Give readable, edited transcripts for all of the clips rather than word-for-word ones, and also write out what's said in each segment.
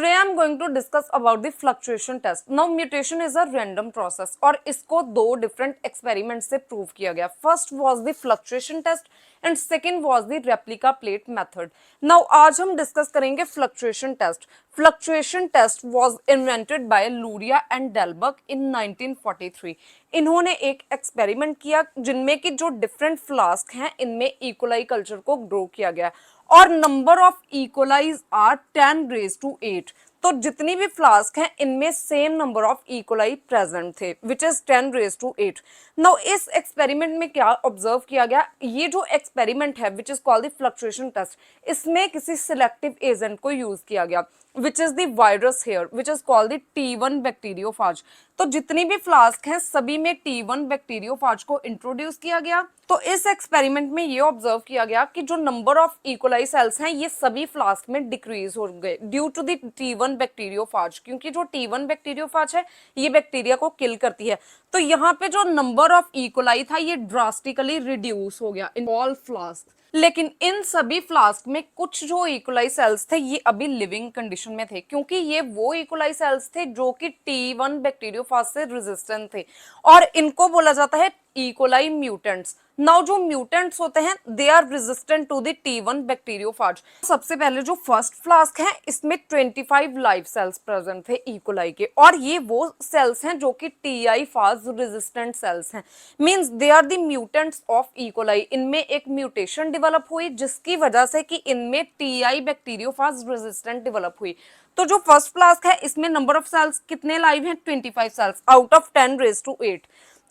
Today I'm going to discuss about the fluctuation test. Now mutation is a random process और इसको दो different experiments से prove किया गया. First was the fluctuation test and second was the replica plate method. Now आज हम discuss करेंगे fluctuation test. Fluctuation test was invented by Luria and Delbach in 1943. इन्होंने एक एक्सपेरिमेंट किया जिनमें कि जो डिफरेंट फ्लास्क हैं इनमें इकोलाई कल्चर को ग्रो किया गया और नंबर ऑफ इकोलाइज आर 10⁸ तो जितनी भी फ्लास्क हैं इनमें same number of E coli present थे विच इज 10⁸. नाउ इस एक्सपेरिमेंट में क्या ऑब्जर्व किया गया, ये जो एक्सपेरिमेंट है which is called the fluctuation test, इसमें किसी सिलेक्टिव एजेंट को यूज किया गया which is the virus here which is called the T1 bacteriophage. तो जितनी भी फ्लास्क हैं सभी में T1 बैक्टीरियोफाज को इंट्रोड्यूस किया गया. तो इस एक्सपेरिमेंट में ये ऑब्जर्व किया गया कि जो नंबर ऑफ इकोलाई सेल्स हैं ये सभी फ्लास्क में डिक्रीज हो गए due to the T1 bacteriophage, क्योंकि जो T1 बैक्टीरियोफाज है ये बैक्टीरिया को किल करती है. तो यहाँ पे जो नंबर ऑफ इकोलाई था ये ड्रास्टिकली रिड्यूस हो गया इन ऑल फ्लास्क. लेकिन इन सभी फ्लास्क में कुछ जो इकोलाई सेल्स थे ये अभी लिविंग कंडीशन में थे, क्योंकि ये वो इकोलाई सेल्स थे जो कि T1 बैक्टीरियोफाज से रेजिस्टेंट थे और इनको बोला जाता है इकोलाई म्यूटेंट्स. नाउ जो म्यूटेंट्स होते हैं they are resistant to the T1 bacteriophage. सबसे पहले जो फर्स्ट फ्लास्क है इसमें 25 लाइव सेल्स प्रेजेंट थे इकोलाई के और ये वो सेल्स हैं जो कि Ti फाज रेजिस्टेंट सेल्स हैं, means they are the mutants of E coli. इनमें एक म्यूटेशन डेवलप हुई जिसकी वजह से कि इनमें Ti बैक्टीरियोफाज रेजिस्टेंट डेवलप हुई. तो जो फर्स्ट फ्लास्क है इसमें नंबर ऑफ सेल्स कितने लाइव हैं, 25 सेल्स आउट ऑफ 10⁸.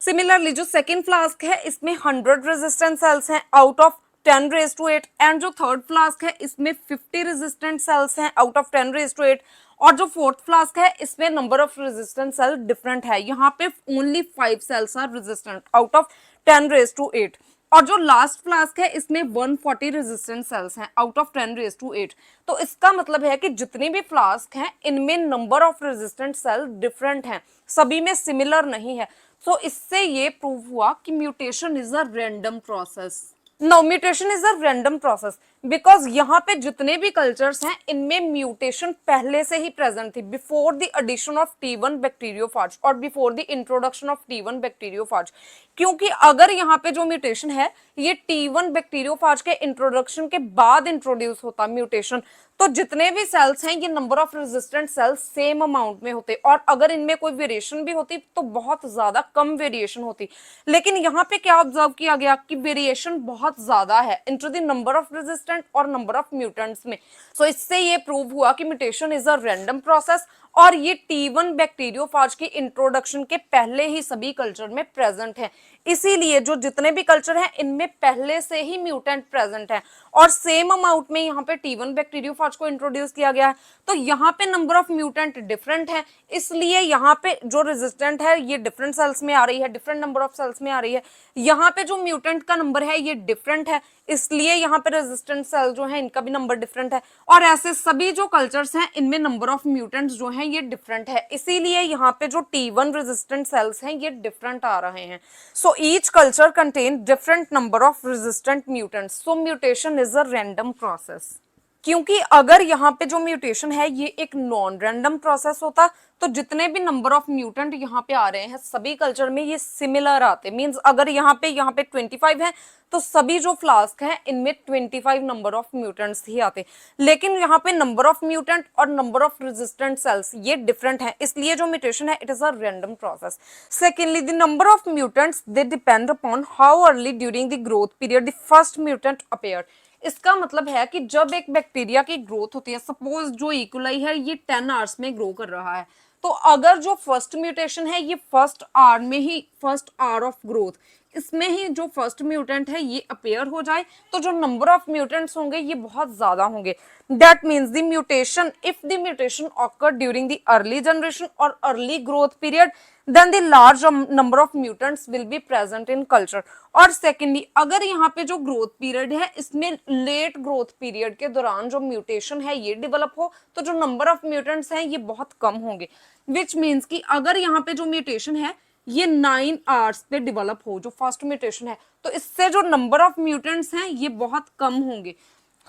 सिमिलरली जो सेकेंड फ्लास्क है इसमें 100 रेजिस्टेंट सेल्स हैं आउट ऑफ 10⁸. एंड जो थर्ड फ्लास्क है इसमें 50 रेजिस्टेंट सेल्स हैं आउट ऑफ 10⁸. और जो फोर्थ फ्लास्क है इसमें number of resistant cell different है, यहाँ पे only 5 cells are resistant out of 10⁸. और जो लास्ट फ्लास्क है इसमें 140 रेजिस्टेंट सेल्स हैं आउट ऑफ 10⁸. तो इसका मतलब है कि जितनी भी फ्लास्क हैं इनमें number of resistant cell different हैं, सभी में सिमिलर नहीं है. तो इससे ये प्रूव हुआ कि mutation is a random process. Now mutation is a random process because यहाँ पे जितने भी कल्चर्स हैं इनमें म्यूटेशन पहले से ही प्रेजेंट थी before the addition of T1 bacteriophage और before the introduction of T1 bacteriophage. क्योंकि अगर यहाँ पे जो म्यूटेशन है ये T1 बैक्टीरियोफाज के इंट्रोडक्शन के बाद इंट्रोड्यूस होता म्यूटेशन, तो जितने भी सेल्स हैं ये number of resistant cells same amount में होते और अगर इनमें कोई वेरिएशन भी होती तो बहुत ज्यादा कम वेरिएशन होती. लेकिन यहाँ पे क्या ऑब्जर्व किया गया कि वेरिएशन बहुत ज्यादा है into the number of resistant और नंबर ऑफ म्यूटेंट्स में. सो इससे ये प्रूव हुआ कि mutation is a random process और ये T1 बैक्टीरियोफाज की इंट्रोडक्शन के पहले ही सभी कल्चर में प्रेजेंट है. इसीलिए जो जितने भी कल्चर हैं इनमें पहले से ही म्यूटेंट प्रेजेंट है और सेम अमाउंट में यहाँ पे T1 बैक्टीरियोफाज को इंट्रोड्यूस किया गया है. तो यहाँ पे नंबर ऑफ म्यूटेंट डिफरेंट है, इसलिए यहाँ पे जो रेजिस्टेंट है ये डिफरेंट सेल्स में आ रही है, डिफरेंट नंबर ऑफ सेल्स में आ रही है. यहाँ पे जो म्यूटेंट का नंबर है ये डिफरेंट है, इसलिए यहाँ पे रेजिस्टेंट सेल जो है इनका भी नंबर डिफरेंट है. और ऐसे सभी जो कल्चर्स हैं इनमें नंबर ऑफ म्यूटेंट्स जो हैं ये डिफरेंट है, इसीलिए यहाँ पे जो T1 रेजिस्टेंट सेल्स हैं ये डिफरेंट आ रहे हैं. So each culture contain different number of resistant mutants. So mutation is a random process. क्योंकि अगर यहाँ पे जो म्यूटेशन है ये एक नॉन रैंडम प्रोसेस होता तो जितने भी नंबर ऑफ म्यूटेंट यहाँ पे आ रहे हैं सभी कल्चर में ये सिमिलर आते. मींस अगर यहाँ पे 25 है तो सभी जो फ्लास्क हैं इनमें 25 नंबर ऑफ म्यूटेंट्स ही आते. लेकिन यहाँ पे नंबर ऑफ म्यूटेंट और नंबर ऑफ रेजिस्टेंट सेल्स ये डिफरेंट है, इसलिए जो म्यूटेशन है it is a random process. Secondly the number of mutants they depend upon how early during the growth period the first mutant appear. इसका मतलब है कि जब एक बैक्टीरिया की ग्रोथ होती है, सपोज जो इकोलाई है ये 10 आवर्स में ग्रो कर रहा है, तो अगर जो फर्स्ट म्यूटेशन है ये फर्स्ट आवर में ही, फर्स्ट आवर ऑफ ग्रोथ इसमें ही जो फर्स्ट म्यूटेंट है ये अपीयर हो जाए तो जो नंबर ऑफ म्यूटेंट्स होंगे ये बहुत ज्यादा होंगे. That means the mutation, if the mutation occur during the early generation और early growth period then the large number of mutants will be present in culture. और सेकेंडली अगर यहाँ पे जो ग्रोथ पीरियड है इसमें लेट ग्रोथ पीरियड के दौरान जो म्यूटेशन है ये डेवलप हो तो जो नंबर ऑफ म्यूटेंट्स हैं ये बहुत कम होंगे. विच मीन्स कि अगर यहाँ पे जो म्यूटेशन है ये 9 आवर्स पे डेवलप हो जो फर्स्ट म्यूटेशन है, तो इससे जो नंबर ऑफ म्यूटेंट्स हैं ये बहुत कम होंगे.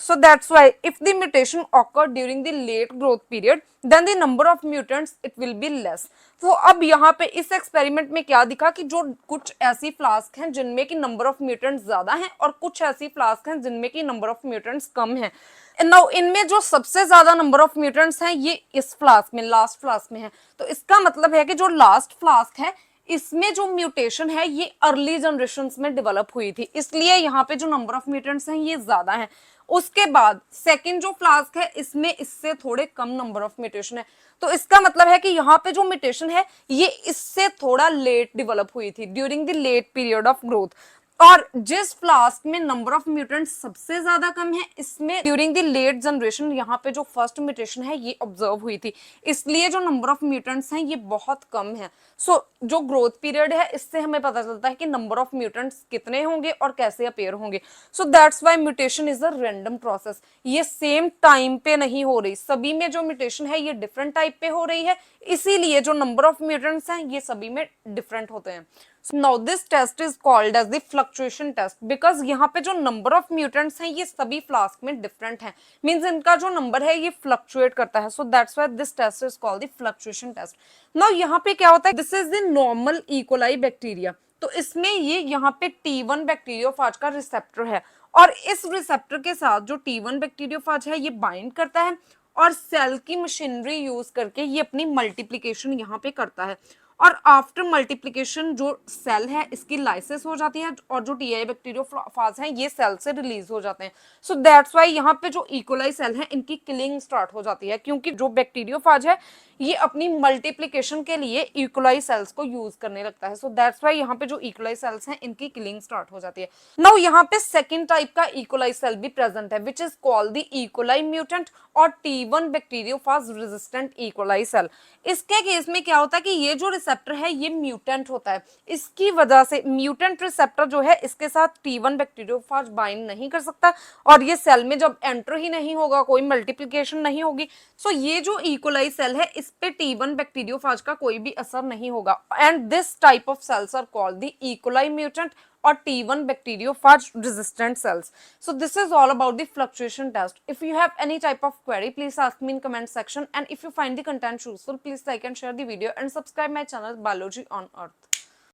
So that's why if the mutation occurred during the late growth period, then the number of mutants it will be less. तो अब यहाँ पे इस एक्सपेरिमेंट में क्या दिखा कि जो कुछ ऐसी फ्लास्क हैं जिनमें की नंबर ऑफ म्यूटेंट्स ज्यादा हैं और कुछ ऐसी फ्लास्क हैं जिनमें की नंबर ऑफ म्यूटेंट्स कम है। नाउ इनमें जो सबसे ज्यादा नंबर ऑफ म्यूटेंट्स हैं ये इस फ्लास्क में, लास्ट फ्लास्क में है। तो इसका मतलब है कि जो लास्ट फ्लास्क है इसमें जो म्यूटेशन है ये अर्ली जनरेशन में डेवलप हुई थी, इसलिए यहाँ पे जो नंबर ऑफ म्यूटेंट्स हैं ये ज्यादा है। उसके बाद सेकंड जो फ्लास्क है इसमें इससे थोड़े कम नंबर ऑफ म्यूटेशन है। तो इसका मतलब है कि यहाँ पे जो म्यूटेशन है ये इससे थोड़ा लेट डेवलप हुई थी, during the late period of growth. और जिस फ्लास्क में नंबर ऑफ म्यूटेंट्स सबसे ज्यादा कम है इसमें ड्यूरिंग द लेट जनरेशन यहाँ पे जो फर्स्ट म्यूटेशन है ये ऑब्जर्व हुई थी, इसलिए जो नंबर ऑफ म्यूटेंट्स हैं ये बहुत कम है। सो जो ग्रोथ पीरियड है इससे हमें पता चलता है कि नंबर ऑफ म्यूटेंट्स कितने होंगे और कैसे अपीयर होंगे। So that's why mutation is a random process. ये सेम टाइम पे नहीं हो रही, सभी में जो म्यूटेशन है ये डिफरेंट टाइप पे हो रही है, इसीलिए जो नंबर ऑफ म्यूटेंट्स हैं ये सभी में डिफरेंट होते हैं। Now this test is called as the fluctuation test because यहाँ पे जो number of mutants हैं ये सभी फ्लास्क में different हैं, means इनका जो नंबर है ये fluctuate करता है। So that's why this test is called the fluctuation test. Now यहाँ पे क्या होता है, this is the normal E. coli bacteria। तो इसमें ये यहाँ पे T1 बैक्टीरियोफाज का रिसेप्टर है और इस रिसेप्टर के साथ जो T1 बैक्टीरियोफाज है ये बाइंड करता है और सेल की मशीनरी यूज करके ये अपनी मल्टीप्लीकेशन यहाँ पे करता है। और आफ्टर मल्टीप्लिकेशन जो सेल है इसकी लाइसिस हो जाती है और जो टीआई बैक्टीरियोफाज हैं ये सेल से रिलीज हो जाते हैं। सो दैट्स व्हाई यहाँ पे जो इकोलाई सेल है इनकी किलिंग स्टार्ट हो जाती है, क्योंकि जो बैक्टीरियोफाज है ये अपनी मल्टीप्लिकेशन के लिए इकोलाई सेल्स को यूज करने लगता है। सो दैट्स व्हाई यहाँ पे जो इकोलाई सेल्स हैं इनकी किलिंग स्टार्ट हो जाती है। नाउ यहाँ पे सेकेंड टाइप का इकोलाई सेल भी प्रेजेंट है which is called the E coli mutant और T1 bacteriophage resistant E coli cell. इसके केस में क्या होता है कि ये जो रिसेप्टर है ये म्यूटेंट होता है, इसकी वजह से म्यूटेंट रिसेप्टर जो है इसके साथ T1 बैक्टीरियोफाज बाइंड नहीं कर सकता और ये सेल में जब एंटर ही नहीं होगा, कोई मल्टीप्लिकेशन नहीं होगी, सो ये जो इकोलाई सेल है इस पे T1 बैक्टीरियोफाज का कोई भी असर नहीं होगा। And this type of cells are called the E coli mutant or T1 bacteriophage resistant cells. So this is all about the fluctuation test. If you have any type of query, please ask me in comment section, and if you find the content useful, please like and share the video and subscribe my channel Biology on Earth.